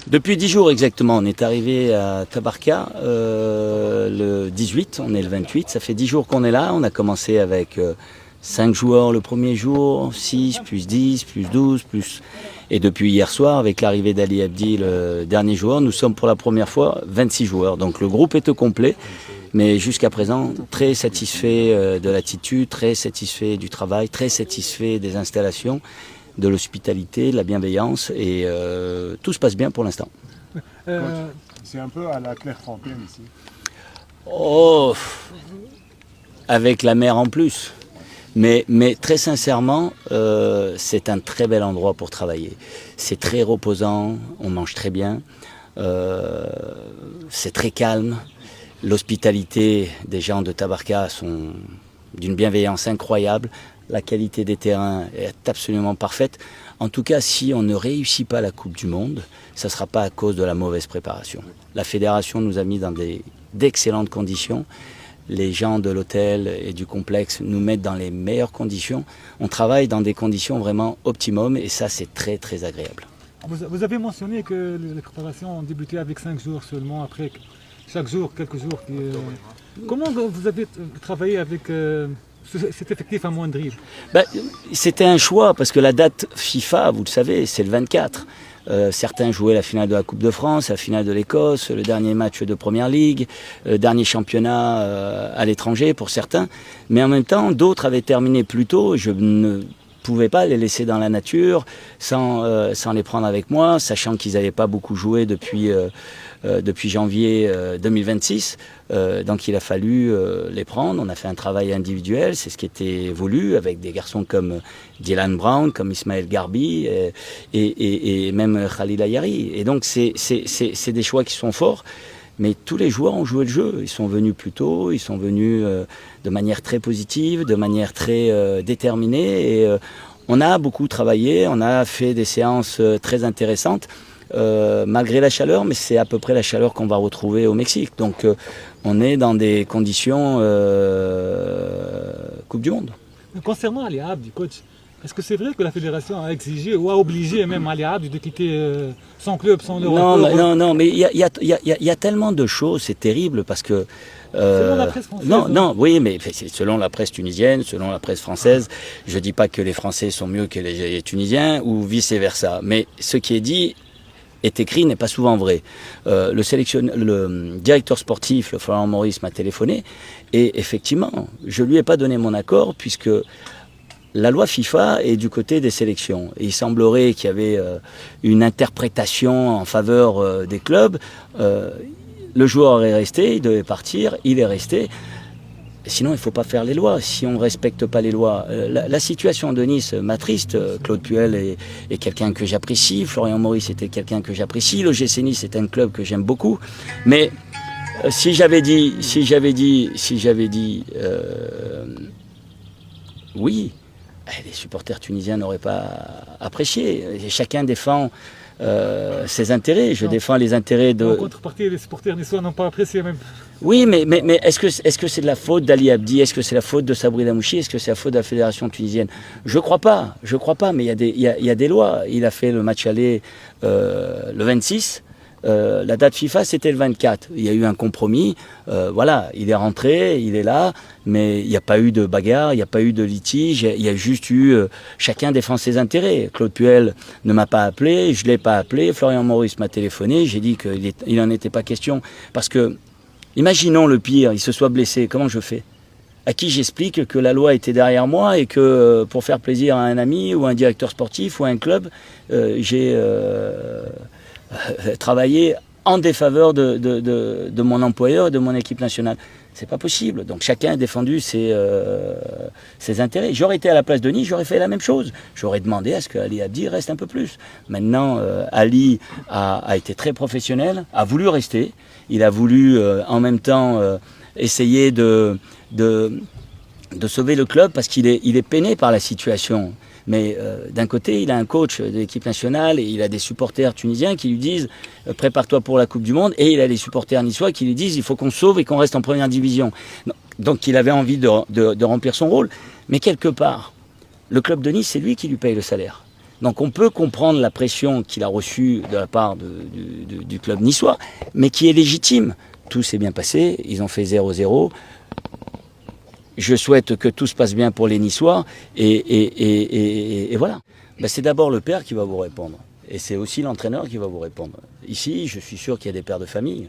Depuis 10 jours exactement, on est arrivé à Tabarka le 18, on est le 28, ça fait 10 jours qu'on est là, on a commencé avec 5 joueurs le premier jour, 6, plus 10, plus 12, plus... Et depuis hier soir, avec l'arrivée d'Ali Abdi, le dernier joueur, nous sommes pour la première fois 26 joueurs. Donc le groupe est au complet, mais jusqu'à présent, très satisfait de l'attitude, très satisfait du travail, très satisfait des installations, de l'hospitalité, de la bienveillance, et tout se passe bien pour l'instant. C'est un peu à la Clairefontaine ici. Oh, avec la mer en plus. Mais très sincèrement, c'est un très bel endroit pour travailler. C'est très reposant, on mange très bien, c'est très calme. L'hospitalité des gens de Tabarka sont d'une bienveillance incroyable. La qualité des terrains est absolument parfaite. En tout cas, si on ne réussit pas la Coupe du Monde, ça ne sera pas à cause de la mauvaise préparation. La fédération nous a mis dans d'excellentes conditions. Les gens de l'hôtel et du complexe nous mettent dans les meilleures conditions. On travaille dans des conditions vraiment optimum et ça, c'est très, très agréable. Vous avez mentionné que les préparations ont débuté avec 5 jours seulement, après chaque jour, quelques jours. Comment vous avez travaillé avec cet effectif amoindri? C'était un choix parce que la date FIFA, vous le savez, c'est le 24. Certains jouaient la finale de la Coupe de France, la finale de l'Écosse, le dernier match de Première Ligue, le dernier championnat à l'étranger pour certains. Mais en même temps, d'autres avaient terminé plus tôt. Je ne pouvais pas les laisser dans la nature sans les prendre avec moi, sachant qu'ils n'avaient pas beaucoup joué depuis janvier 2026. Donc il a fallu les prendre. On a fait un travail individuel, c'est ce qui était voulu, avec des garçons comme Dylan Brown, comme Ismaël Garbi et même Khalil Ayari. Et donc c'est des choix qui sont forts. Mais tous les joueurs ont joué le jeu. Ils sont venus plus tôt, ils sont venus de manière très positive, de manière très déterminée. Et on a beaucoup travaillé, on a fait des séances très intéressantes. Malgré la chaleur, mais c'est à peu près la chaleur qu'on va retrouver au Mexique. Donc on est dans des conditions Coupe du Monde. Concernant Ali Abdi, coach, est-ce que c'est vrai que la fédération a exigé ou a obligé même Ali Abdi de quitter son club, son Europe? Non, mais il y a tellement de choses, c'est terrible parce que... selon la presse française. Oui, mais selon la presse tunisienne, selon la presse française, je ne dis pas que les Français sont mieux que les Tunisiens ou vice-versa. Mais ce qui est dit est écrit n'est pas souvent vrai. Le directeur sportif, le Florent Maurice, m'a téléphoné et effectivement, je ne lui ai pas donné mon accord puisque la loi FIFA est du côté des sélections. Et il semblerait qu'il y avait une interprétation en faveur des clubs. Le joueur est resté, il devait partir, il est resté. Sinon, il ne faut pas faire les lois, si on ne respecte pas les lois. La situation de Nice m'attriste. Claude Puel est quelqu'un que j'apprécie, Florian Maurice était quelqu'un que j'apprécie, l'OGC Nice est un club que j'aime beaucoup. Mais si j'avais dit oui, les supporters tunisiens n'auraient pas apprécié. Chacun défend ses intérêts. Je défends les intérêts de... En contrepartie, les supporters niçois n'ont pas apprécié même. Oui, mais est-ce que c'est de la faute d'Ali Abdi? Est-ce que c'est la faute de Sabri Lamouchi? Est-ce que c'est la faute de la fédération tunisienne? Je crois pas, mais il y a des lois. Il a fait le match aller le 26. La date FIFA, c'était le 24. Il y a eu un compromis. Voilà, il est rentré, il est là, mais il n'y a pas eu de bagarre, il n'y a pas eu de litige. Il y a juste eu chacun défend ses intérêts. Claude Puel ne m'a pas appelé, je ne l'ai pas appelé. Florian Maurice m'a téléphoné, j'ai dit qu'il n'en était pas question. Parce que, imaginons le pire, il se soit blessé, comment je fais? À qui j'explique que la loi était derrière moi et que pour faire plaisir à un ami ou un directeur sportif ou à un club, j'ai travailler en défaveur de mon employeur et de mon équipe nationale. C'est pas possible. Donc chacun a défendu ses intérêts. J'aurais été à la place de Nice, j'aurais fait la même chose. J'aurais demandé à ce que Ali Abdi reste un peu plus. Maintenant, Ali a été très professionnel, a voulu rester. Il a voulu en même temps essayer de sauver le club parce qu'il est peiné par la situation. Mais d'un côté, il a un coach de l'équipe nationale et il a des supporters tunisiens qui lui disent prépare-toi pour la Coupe du Monde, et il a des supporters niçois qui lui disent il faut qu'on sauve et qu'on reste en première division. Donc il avait envie de remplir son rôle. Mais quelque part, le club de Nice, c'est lui qui lui paye le salaire. Donc on peut comprendre la pression qu'il a reçue de la part du club niçois, mais qui est légitime. Tout s'est bien passé, ils ont fait 0-0. Je souhaite que tout se passe bien pour les Niçois et voilà. Ben, c'est d'abord le père qui va vous répondre et c'est aussi l'entraîneur qui va vous répondre. Ici, je suis sûr qu'il y a des pères de famille,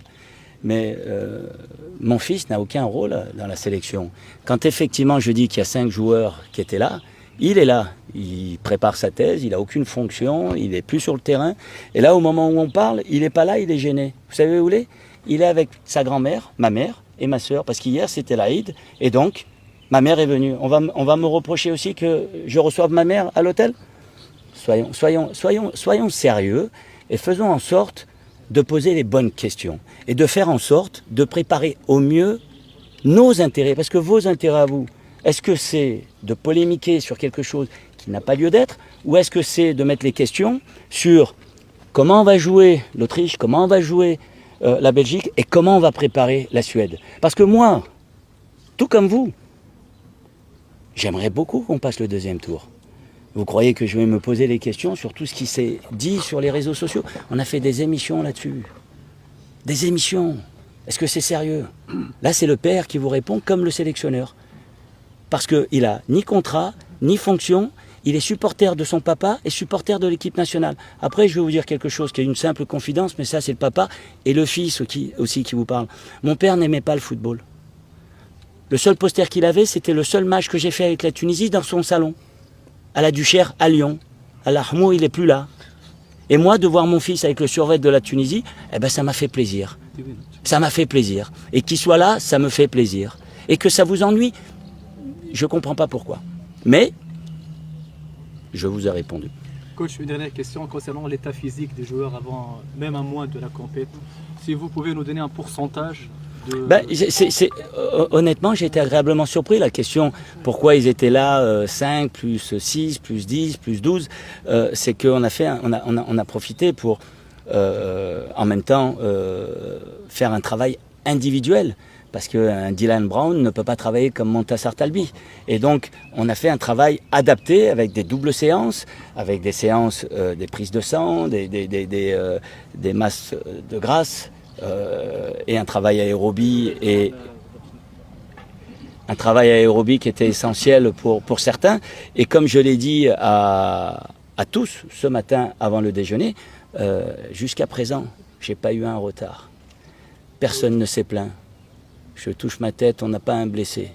mais mon fils n'a aucun rôle dans la sélection. Quand effectivement je dis qu'il y a 5 joueurs qui étaient là, il est là, il prépare sa thèse, il n'a aucune fonction, il n'est plus sur le terrain. Et là, au moment où on parle, il n'est pas là, il est gêné. Vous savez où il est? Il est avec sa grand-mère, ma mère et ma sœur, parce qu'hier c'était l'Aïd, et donc ma mère est venue. On va me reprocher aussi que je reçoive ma mère à l'hôtel? Soyons sérieux et faisons en sorte de poser les bonnes questions et de faire en sorte de préparer au mieux nos intérêts, parce que vos intérêts à vous, est-ce que c'est de polémiquer sur quelque chose qui n'a pas lieu d'être, ou est-ce que c'est de mettre les questions sur comment on va jouer l'Autriche, comment on va jouer la Belgique et comment on va préparer la Suède? Parce que moi, tout comme vous, j'aimerais beaucoup qu'on passe le 2e tour. Vous croyez que je vais me poser les questions sur tout ce qui s'est dit sur les réseaux sociaux? On a fait des émissions là-dessus. Des émissions. Est-ce que c'est sérieux? Là, c'est le père qui vous répond comme le sélectionneur. Parce qu'il n'a ni contrat, ni fonction, il est supporter de son papa et supporter de l'équipe nationale. Après, je vais vous dire quelque chose qui est une simple confidence, mais ça, c'est le papa et le fils aussi qui vous parle. Mon père n'aimait pas le football. Le seul poster qu'il avait, c'était le seul match que j'ai fait avec la Tunisie dans son salon. À la Duchère, à Lyon. À l'Ahmou, il n'est plus là. Et moi, de voir mon fils avec le survêt de la Tunisie, eh ben, ça m'a fait plaisir. Ça m'a fait plaisir. Et qu'il soit là, ça me fait plaisir. Et que ça vous ennuie, je ne comprends pas pourquoi. Mais, je vous ai répondu. Coach, une dernière question concernant l'état physique des joueurs avant, même un mois de la compétition. Si vous pouvez nous donner un pourcentage de... Honnêtement, j'ai été agréablement surpris. La question, pourquoi ils étaient là 5, plus 6, plus 10, plus 12, c'est qu'on a profité pour, en même temps, faire un travail individuel. Parce qu'un Dylan Brown ne peut pas travailler comme Montassar Talbi. Et donc, on a fait un travail adapté avec des doubles séances, avec des séances, des prises de sang, des masses de grâce, et un travail aérobie qui était essentiel pour certains. Et comme je l'ai dit à tous ce matin avant le déjeuner, jusqu'à présent, je n'ai pas eu un retard. Personne ne s'est plaint. Je touche ma tête, on n'a pas un blessé.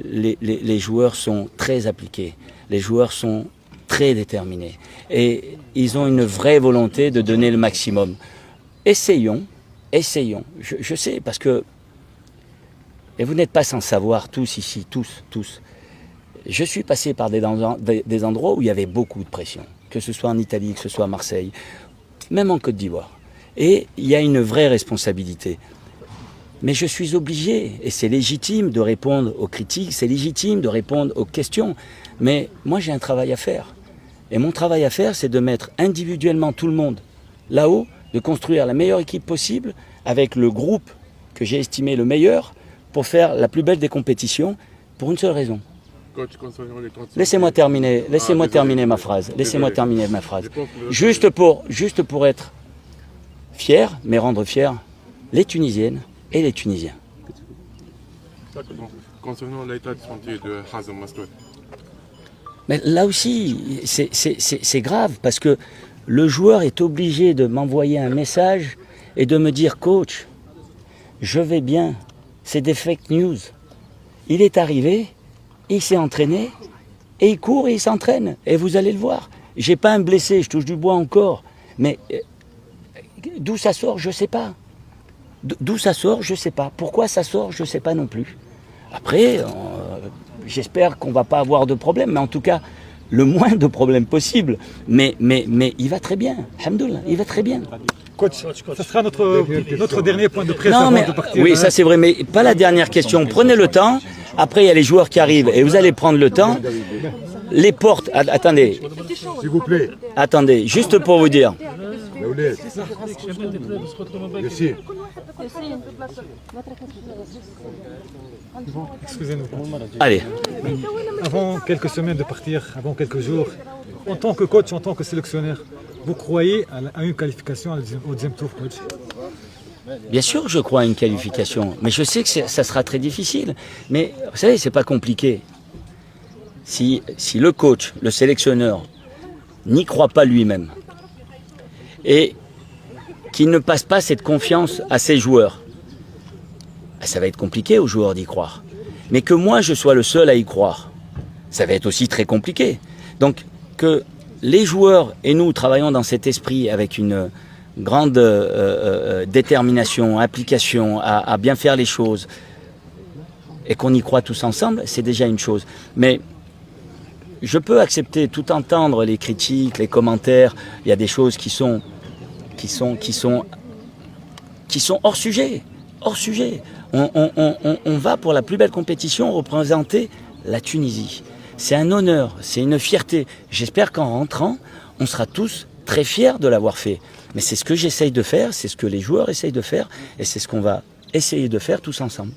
Les joueurs sont très appliqués, les joueurs sont très déterminés et ils ont une vraie volonté de donner le maximum. Essayons. Je sais parce que, et vous n'êtes pas sans savoir tous ici, tous. Je suis passé par des endroits où il y avait beaucoup de pression, que ce soit en Italie, que ce soit à Marseille, même en Côte d'Ivoire. Et il y a une vraie responsabilité. Mais je suis obligé, et c'est légitime de répondre aux critiques, c'est légitime de répondre aux questions. Mais moi, j'ai un travail à faire. Et mon travail à faire, c'est de mettre individuellement tout le monde là-haut, de construire la meilleure équipe possible avec le groupe que j'ai estimé le meilleur pour faire la plus belle des compétitions pour une seule raison. Laissez-moi terminer ma phrase. Juste pour être fier, mais rendre fier les Tunisiennes et les Tunisiens. Concernant l'état de santé de Hazem Mascout. Mais là aussi, c'est grave parce que le joueur est obligé de m'envoyer un message et de me dire « Coach, je vais bien, c'est des fake news ». Il est arrivé, il s'est entraîné et il court et il s'entraîne. Et vous allez le voir. J'ai pas un blessé, je touche du bois encore. Mais d'où ça sort, je ne sais pas. D'où ça sort, je ne sais pas. Pourquoi ça sort, je ne sais pas non plus. Après, j'espère qu'on ne va pas avoir de problème, mais en tout cas, le moins de problèmes possible. Mais il va très bien. Alhamdoulilah, il va très bien. Coach, ça sera notre dernier point de presse avant de partir. Oui, ça c'est vrai, mais pas la dernière question. Prenez le temps. Après, il y a les joueurs qui arrivent et vous allez prendre le temps. Les portes... Attendez. S'il vous plaît. Attendez, juste pour vous dire. Merci. Excusez-nous. Allez. Avant quelques semaines de partir, avant quelques jours, en tant que coach, en tant que sélectionneur, vous croyez à une qualification au deuxième tour, coach? Bien sûr, je crois à une qualification, mais je sais que ça sera très difficile. Mais vous savez, c'est pas compliqué. Si le coach, le sélectionneur, n'y croit pas lui-même et qu'il ne passe pas cette confiance à ses joueurs, ça va être compliqué aux joueurs d'y croire. Mais que moi, je sois le seul à y croire, ça va être aussi très compliqué. Donc, que les joueurs et nous travaillons dans cet esprit avec une grande détermination, application à bien faire les choses et qu'on y croit tous ensemble, c'est déjà une chose. Mais je peux accepter, tout entendre les critiques, les commentaires. Il y a des choses qui sont hors sujet. Hors sujet. On va pour la plus belle compétition représenter la Tunisie. C'est un honneur, c'est une fierté. J'espère qu'en rentrant, on sera tous très fiers de l'avoir fait. Mais c'est ce que j'essaye de faire, c'est ce que les joueurs essayent de faire, et c'est ce qu'on va essayer de faire tous ensemble.